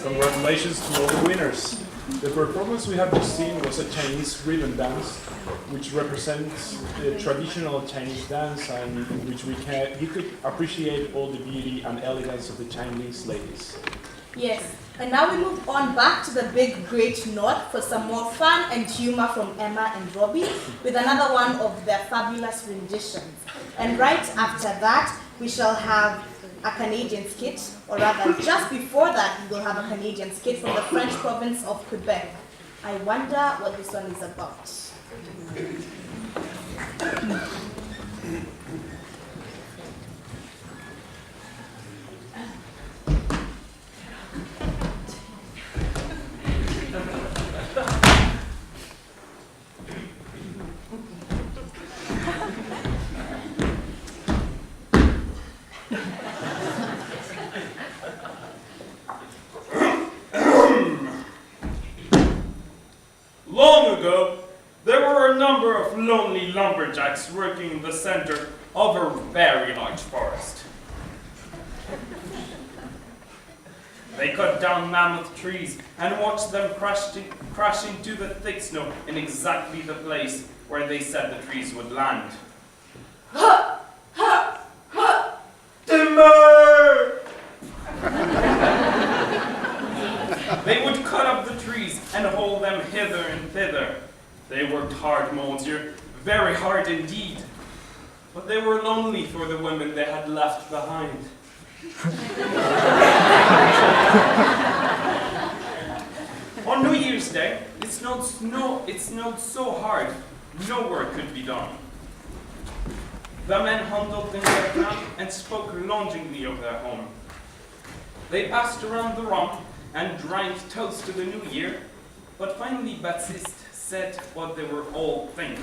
Congratulations to all the winners. The performance we have just seen was a Chinese rhythm dance, which represents the traditional Chinese dance and in which you could appreciate all the beauty and elegance of the Chinese ladies. Yes, and now we move on back to the big great north for some more fun and humor from Emma and Robbie with another one of their fabulous renditions. And right after that, we shall have a Canadian skit, or rather just before that, we will have a Canadian skit from the French province of Quebec. I wonder what this one is about. Long ago, there were a number of lonely lumberjacks working in the center of a very large forest. They cut down mammoth trees and watched them crash into the thick snow in exactly the place where they said the trees would land. Ha! Ha! Ha! Timber! They would cut up the trees and haul them hither and thither. They worked hard, monsieur, very hard indeed. But they were lonely for the women they had left behind. On New Year's Day, it snowed so hard, no work could be done. The men huddled in their camp and spoke longingly of their home. They passed around the rum and drank toast to the new year, but finally Baptiste said what they were all thinking.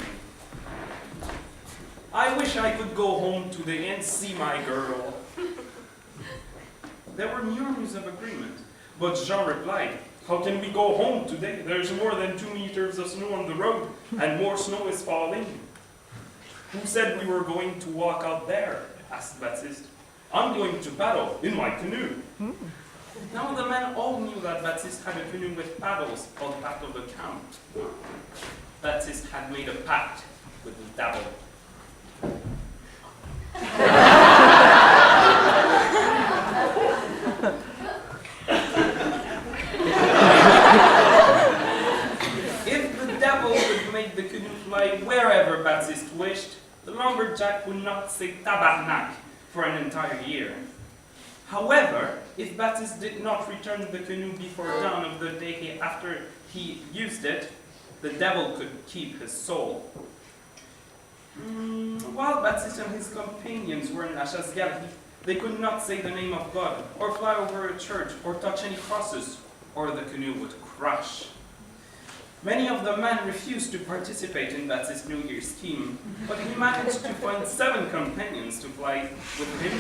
I wish I could go home today and see my girl. There were murmurs of agreement, but Jean replied, how can we go home today? There's more than 2 meters of snow on the road, and more snow is falling. Who said we were going to walk out there? Asked Baptiste. I'm going to paddle in my canoe. Now the men all knew that Baptiste had a canoe with paddles on the back of the camp. Baptiste had made a pact with the devil. If the devil would make the canoe fly wherever Baptiste wished, the lumberjack would not say tabarnak for an entire year. However, if Baptiste did not return the canoe before dawn of the day after he used it, the devil could keep his soul. While Baptiste and his companions were in La Chasse-Galerie, they could not say the name of God, or fly over a church, or touch any crosses, or the canoe would crash. Many of the men refused to participate in Baptiste's New Year's scheme, but he managed to find 7 companions to fly with him.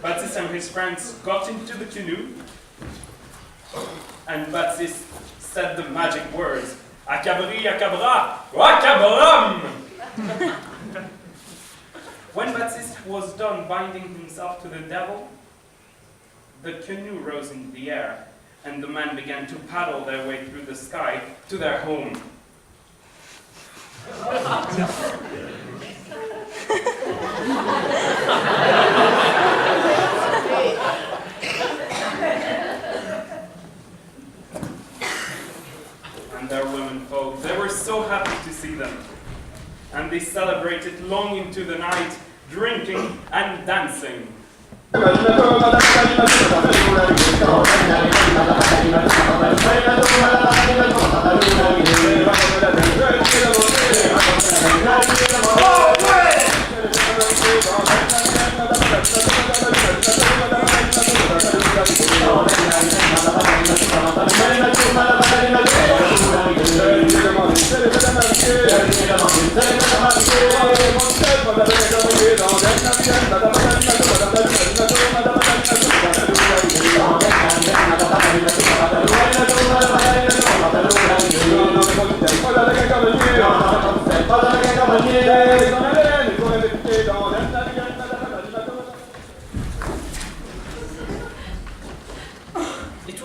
Baptiste and his friends got into the canoe, and Baptiste said the magic words, Acabri, acabra, acabram! When Baptiste was done binding himself to the devil, the canoe rose into the air, and the men began to paddle their way through the sky to their home. And their women folk, they were so happy to see them. And they celebrated long into the night, drinking and dancing.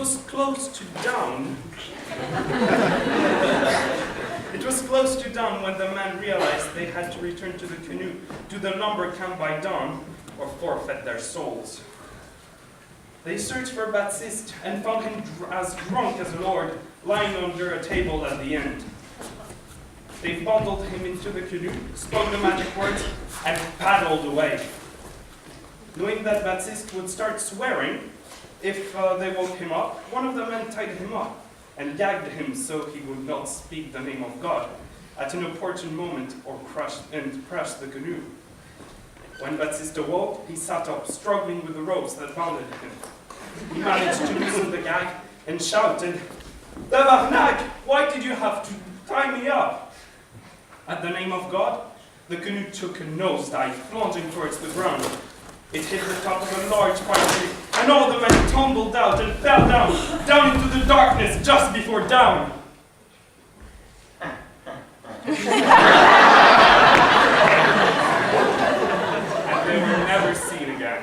was close to dawn. It was close to dawn when the men realized they had to return to the canoe to the lumber camp by dawn or forfeit their souls. They searched for Baptiste and found him as drunk as a lord, lying under a table at the end. They bundled him into the canoe, spoke the magic words, and paddled away. Knowing that Baptiste would start swearing if they woke him up, one of the men tied him up and gagged him so he would not speak the name of God at an opportune moment or crash the canoe. When Baptiste awoke, he sat up, struggling with the ropes that bounded him. He managed to loosen the gag and shouted, "Tabarnak, why did you have to tie me up?" At the name of God, the canoe took a nosedive, plunging towards the ground. It hit the top of a large pine tree, and all the men tumbled out and fell down into the darkness just before dawn. And they were never seen again.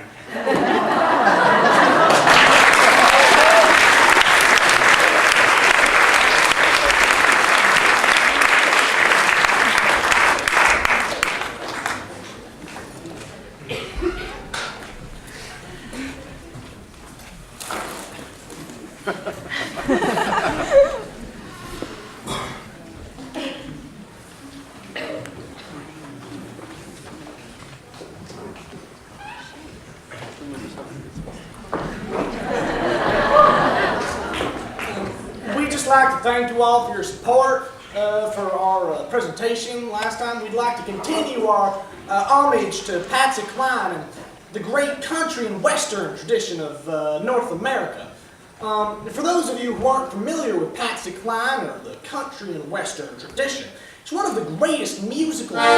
We'd just like to thank you all for your support for our presentation last time. We'd like to continue our homage to Patsy Cline and the great country and western tradition of North America. For those of you who aren't familiar with Patsy Cline or the country and western tradition, it's one of the greatest musical forms.